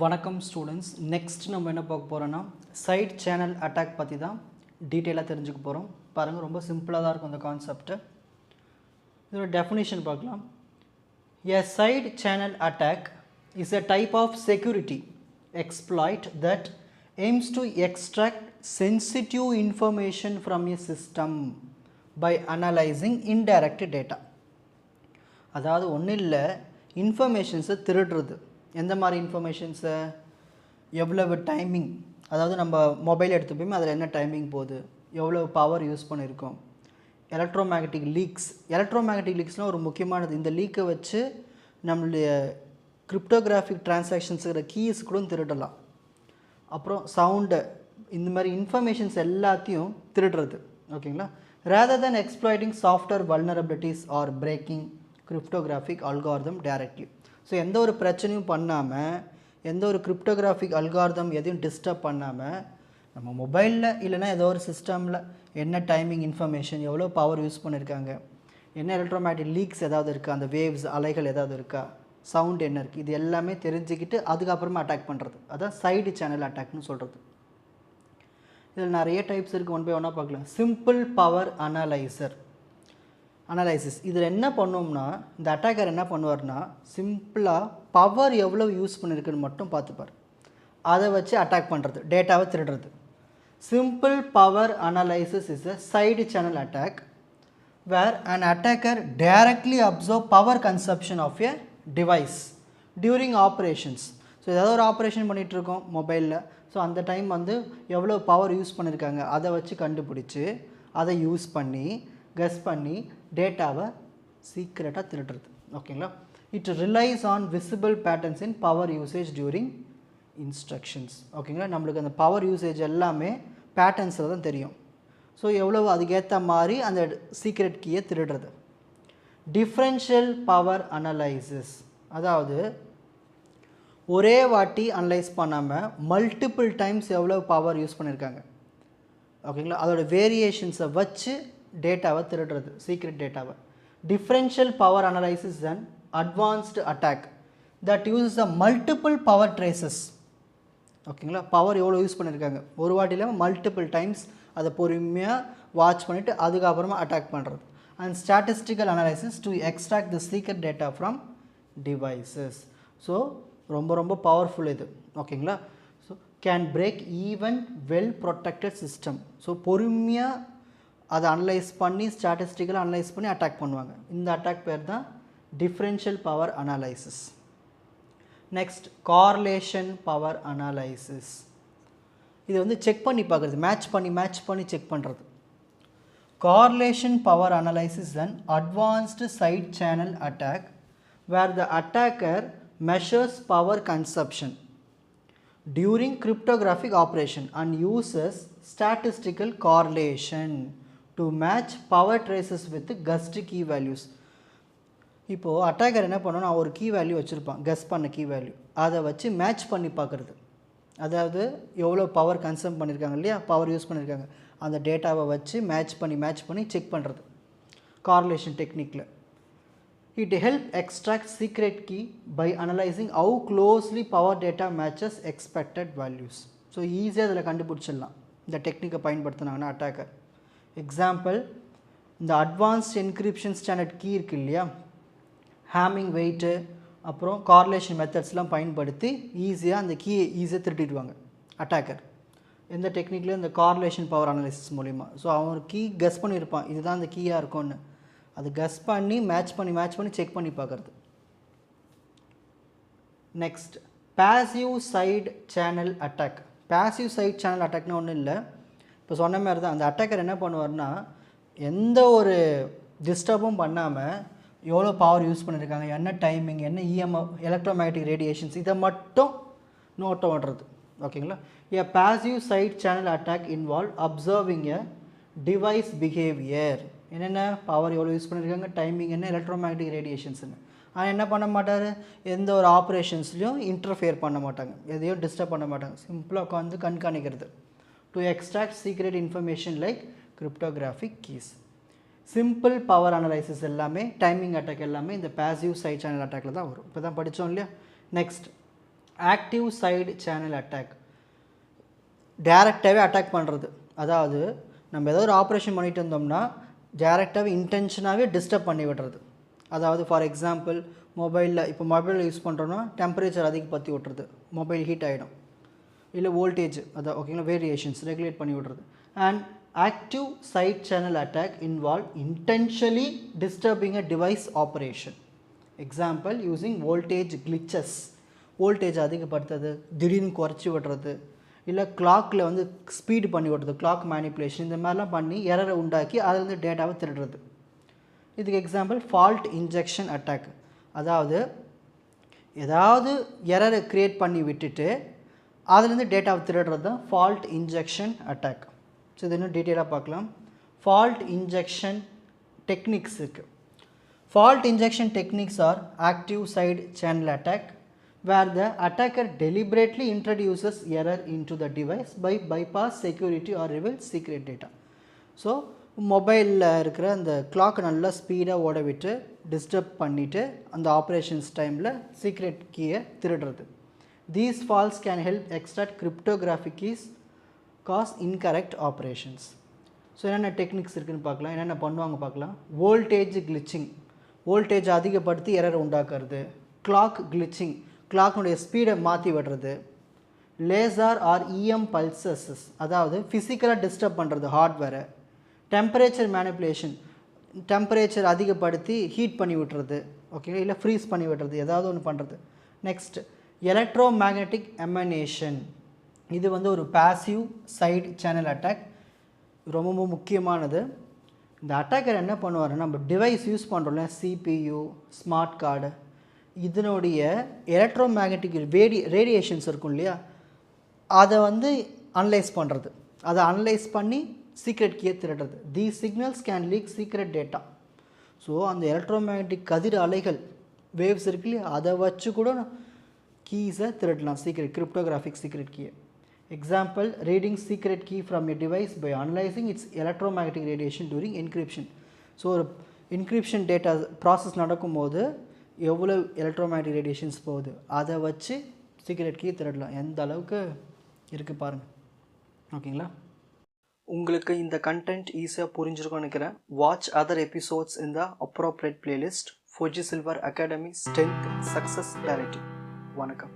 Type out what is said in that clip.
வணக்கம் students. Next நம்ம என்ன பார்க்க போகிறோன்னா சைட் சேனல் அட்டாக் பற்றி தான் டீட்டெயிலாக தெரிஞ்சுக்க போகிறோம். பாருங்கள், ரொம்ப சிம்பிளாக தான் இருக்கும் இந்த கான்செப்ட்டு. இதோட டெஃபினிஷன் பார்க்கலாம். A side channel attack is a type of security exploit that aims to extract sensitive information from a system by analyzing indirect data. அதாவது ஒன்றும் இல்லை, இன்ஃபர்மேஷன்ஸை திருடுறது. எந்த மாதிரி இன்ஃபர்மேஷன்ஸை? எவ்வளவு டைமிங், அதாவது நம்ம மொபைல் எடுத்து போய் அதில் என்ன டைமிங் போகுது, எவ்வளோ பவர் யூஸ் பண்ணியிருக்கோம், எலக்ட்ரோமேக்னட்டிக் லீக்ஸ்னால் ஒரு முக்கியமானது. இந்த லீக்கை வச்சு நம்மளுடைய கிரிப்டோகிராஃபிக் டிரான்சாக்ஷன்ஸுங்கிற கீஸ் கூட திருடலாம். அப்புறம் சவுண்டு, இந்த மாதிரி இன்ஃபர்மேஷன்ஸ் எல்லாத்தையும் திருடுறது. ஓகேங்களா? Rather than exploiting software vulnerabilities or breaking cryptographic algorithm directly. So எந்த ஒரு பிரச்சனையும் பண்ணாமல், எந்த ஒரு கிரிப்டோகிராஃபிக் அல்காரிதம் எதையும் டிஸ்டர்ப் பண்ணாமல், நம்ம மொபைலில் இல்லைனா ஏதோ ஒரு சிஸ்டமில் என்ன டைமிங் இன்ஃபர்மேஷன், எவ்வளோ பவர் யூஸ் பண்ணியிருக்காங்க, என்ன எலக்ட்ரோமேட்டிக் லீக்ஸ் ஏதாவது இருக்கா, அந்த வேவ்ஸ் அலைகள் ஏதாவது இருக்கா, சவுண்ட் என்ன இருக்குது, இது எல்லாமே தெரிஞ்சுக்கிட்டு அதுக்கப்புறமா அட்டாக் பண்ணுறது. அதான் சைடு சேனல் அட்டாக்னு சொல்கிறது. இதில் நிறைய டைப்ஸ் இருக்குது, ஒன் பை ஒன்னாக பார்க்கலாம். Simple power analysis. இதில் என்ன பண்ணோம்னா, இந்த அட்டாக்கர் என்ன பண்ணுவார்னா, சிம்பிளாக பவர் எவ்வளோ யூஸ் பண்ணியிருக்குன்னு மட்டும் பார்த்துப்பார். அதை வச்சு அட்டாக் பண்ணுறது, டேட்டாவை திருடுறது. Simple power analysis is a side channel attack where an attacker directly observe power consumption of a device during operations. So ஏதாவது ஒரு ஆப்ரேஷன் பண்ணிகிட்ருக்கோம் மொபைலில். ஸோ அந்த டைம் எவ்வளோ பவர் யூஸ் பண்ணியிருக்காங்க அதை வச்சு கண்டுபிடிச்சி அதை யூஸ் பண்ணி கெஸ் பண்ணி டேட்டாவை சீக்ரெட்டாக திருடுறது. ஓகேங்களா? It relies on visible patterns in power usage during instructions. ஓகேங்களா? நம்மளுக்கு அந்த பவர் யூசேஜ் எல்லாமே பேட்டர்ன்ஸில் தான் தெரியும். ஸோ எவ்வளோ அதுக்கேற்ற மாதிரி அந்த சீக்ரெட் கீயை திருடுறது. டிஃப்ரென்ஷியல் பவர் அனலைசிஸ், அதாவது ஒரே வாட்டி அனலைஸ் பண்ணாமல் மல்டிபிள் டைம்ஸ் எவ்வளோ பவர் யூஸ் பண்ணியிருக்காங்க. ஓகேங்களா? அதோட வேரியேஷன்ஸை வச்சு டேட்டாவை திருடுறது, சீக்ரெட் டேட்டாவை. Differential power analysis and advanced attack that uses the multiple power traces. ஓகேங்களா? பவர் எவ்வளோ யூஸ் பண்ணியிருக்காங்க, ஒரு வாட்டியில் மல்டிபிள் டைம்ஸ் அதை பொறுமையாக வாட்ச் பண்ணிவிட்டு அதுக்கப்புறமா அட்டாக் பண்ணுறது. And statistical analysis to extract the secret data from devices. So ரொம்ப ரொம்ப பவர்ஃபுல் இது. ஓகேங்களா? So can break even well protected system. So பொறுமையாக அதை அனலைஸ் பண்ணி, ஸ்டாட்டிஸ்டிக்கலாக அனலைஸ் பண்ணி அட்டாக் பண்ணுவாங்க. இந்த அட்டாக் பேர் தான் differential power analysis. Next, correlation power analysis. இது செக் பண்ணி பார்க்குறது, மேட்ச் பண்ணி செக் பண்ணுறது. Correlation power analysis and advanced side channel attack where the attacker measures power consumption during cryptographic operation and uses statistical correlation to match power traces with guessed key values. இப்போது attacker என்ன பண்ணணும், ஒரு key value வச்சுருப்பான், guess பண்ண key value, அதை வச்சு match பண்ணி பார்க்குறது. அதாவது எவ்வளோ பவர் கன்சம் பண்ணியிருக்காங்க இல்லையா, பவர் யூஸ் பண்ணியிருக்காங்க, அந்த டேட்டாவை வச்சு மேட்ச் பண்ணி செக் பண்ணுறது correlation டெக்னிக்கில். It helps extract secret key by analyzing how closely power data matches expected values. So ஈஸியாக அதில் கண்டுபிடிச்சிடலாம் இந்த டெக்னிக்கை பயன்படுத்தினாங்கன்னா அட்டாக்கர். எக்ஸாம்பிள், இந்த அட்வான்ஸ்ட் என்கிரிப்ஷன் ஸ்டாண்டர்ட் கீ இருக்குது இல்லையா, ஹேமிங் வெயிட்டு, அப்புறம் கார்லேஷன் மெத்தட்ஸ்லாம் பயன்படுத்தி ஈஸியாக அந்த கீயை ஈஸியாக திருட்டிடுவாங்க அட்டாக்கர். எந்த டெக்னிக்லேயும் இந்த கார்லேஷன் பவர் அனாலிசிஸ் மூலிமா. ஸோ அவன் கீ கெஸ் பண்ணியிருப்பான், இதுதான் அந்த கீயாக இருக்கும்னு, அது கெஸ் பண்ணி மேட்ச் பண்ணி செக் பண்ணி பார்க்குறது. Next, passive side channel attack. Passive side channel அட்டாக்னா ஒன்றும் இல்லை, இப்போ சொன்ன மாதிரி தான். அந்த அட்டாக்கர் என்ன பண்ணுவார்னா, எந்த ஒரு டிஸ்டர்பும் பண்ணாமல் எவ்வளோ பவர் யூஸ் பண்ணியிருக்காங்க, என்ன டைமிங், என்ன இஎம்எஃப், எலக்ட்ரோமேக்னட்டிக் ரேடியேஷன்ஸ், இதை மட்டும் நோட்டை ஓடுறது. ஓகேங்களா? A passive side channel attack involve observing a device behavior. என்னென்ன பவர் எவ்வளோ யூஸ் பண்ணியிருக்காங்க, டைமிங் என்ன, எலக்ட்ரோமேக்னட்டிக் ரேடியேஷன்ஸ்னு. ஆனால் என்ன பண்ண மாட்டார், எந்த ஒரு ஆப்ரேஷன்ஸ்லையும் இன்டர்ஃபியர் பண்ண மாட்டாங்க, எதையும் டிஸ்டர்ப் பண்ண மாட்டாங்க. சிம்பிளாக உட்காந்து கண்காணிக்கிறது. To extract secret information like cryptographic keys. Simple power analysis எல்லாமே, டைமிங் அட்டாக் எல்லாமே இந்த பேசிவ் சைட் சேனல் அட்டாக்கில் தான் வரும். இப்போ தான் படித்தோம் இல்லையா. Next, active side channel attack, டேரெக்டாகவே அட்டாக் பண்ணுறது. அதாவது நம்ம ஏதோ ஒரு ஆப்ரேஷன் பண்ணிட்டு இருந்தோம்னா டேரெக்டாகவே இன்டென்ஷனாகவே டிஸ்டர்ப் பண்ணி விடுறது. அதாவது ஃபார் எக்ஸாம்பிள் மொபைலில், இப்போ மொபைல் யூஸ் பண்ணுறோன்னா டெம்பரேச்சர் அதிகப்படுத்தி விட்டுறது, மொபைல் ஹீட் ஆகிடும். இல்லை வோல்டேஜ் அதான் ஓகேங்களா, வேரியேஷன்ஸ் ரெகுலேட் பண்ணி விடுறது. And active side channel attack involve intentionally disturbing a device operation. Example using voltage glitches, voltage அதிகப்படுத்துறது, திடீர்னு குறைச்சி விடுறது, இல்லை கிளாக்கில் வந்து ஸ்பீடு பண்ணி விடுறது, கிளாக் மேனிப்புலேஷன், இந்த மாதிரிலாம் பண்ணி எரரை உண்டாக்கி அதிலேருந்து டேட்டாவை திருடுறது. இதுக்கு எக்ஸாம்பிள் ஃபால்ட் இன்ஜெக்ஷன் அட்டாக். அதாவது ஏதாவது எரரை க்ரியேட் பண்ணி விட்டுட்டு அதுலேருந்து டேட்டாவை திருடுறது தான் ஃபால்ட் இன்ஜெக்ஷன் அட்டாக். ஸோ இது இன்னும் டீட்டெயிலாக பார்க்கலாம். ஃபால்ட் இன்ஜெக்ஷன் டெக்னிக்ஸ் இருக்குது. Fault injection techniques are active side channel attack where the attacker deliberately introduces error into the device by bypass security or reveals secret data. So மொபைலில் இருக்கிற அந்த clock நல்லா ஸ்பீடாக ஓட விட்டு டிஸ்டர்ப் பண்ணிவிட்டு அந்த ஆப்ரேஷன்ஸ் டைமில் சீக்ரெட் கீயை திருடுறது. These faults can help extract cryptographic keys, cause incorrect operations. So என்னென்ன டெக்னிக்ஸ் இருக்குதுன்னு பார்க்கலாம், என்னென்ன பண்ணுவாங்க பார்க்கலாம். வோல்டேஜ் கிளிச்சிங், வோல்டேஜ் அதிகப்படுத்தி எரர் உண்டாக்குறது. கிளாக் கிளிச்சிங், கிளாக்னுடைய ஸ்பீடை மாற்றி விடுறது. லேசர் ஆர் இஎம் பல்சஸ், அதாவது ஃபிசிக்கலாக டிஸ்டர்ப் பண்ணுறது ஹார்ட்வேரை. டெம்பரேச்சர் மேனிப்புலேஷன், டெம்பரேச்சர் அதிகப்படுத்தி ஹீட் பண்ணி விட்டுறது, ஓகே, இல்லை ஃப்ரீஸ் பண்ணி விட்டுறது, ஏதாவது ஒன்று பண்ணுறது. நெக்ஸ்ட் எலக்ட்ரோ மேக்னெட்டிக் எமனேஷன், இது வந்து ஒரு பாசிவ் சைடு சேனல் அட்டாக், ரொம்ப முக்கியமானது. இந்த அட்டாக்கர் என்ன பண்ணுவார், நம்ம டிவைஸ் யூஸ் பண்ணுறோம்ல, சிபியு, ஸ்மார்ட் கார்டு, இதனுடைய எலக்ட்ரோ மேக்னெட்டிக் ரேடியேஷன்ஸ் இருக்கும் இல்லையா, அதை வந்து அனலைஸ் பண்ணுறது, அதை அனலைஸ் பண்ணி சீக்ரெட் கீயை திருடுறது. These signals can leak secret data. So அந்த எலக்ட்ரோ மேக்னெட்டிக் கதிர் அலைகள், வேவ்ஸ் இருக்கு இல்லையா, அதை வச்சு கூட கீஸை திருடலாம், சீக்ரெட் கிரிப்டோகிராஃபிக் சீக்ரெட் கீயை. Example reading secret key from a device by analysing its electromagnetic radiation during encryption. So ஒரு என்கிரிப்ஷன் டேட்டா ப்ராசஸ் நடக்கும்போது எவ்வளோ எலக்ட்ரோமேட்டிக் ரேடியேஷன்ஸ் போகுது, அதை வச்சு சீக்ரெட் கீ திருடலாம். எந்த அளவுக்கு இருக்குது பாருங்கள், ஓகேங்களா. உங்களுக்கு இந்த கண்டென்ட் ஈஸியாக புரிஞ்சிருக்கும்னு நினைக்கிறேன். வாட்ச் அதர் எபிசோட்ஸ் இன் த appropriate playlist. Fuji silver academy, strength, success, clarity. வணக்கம்.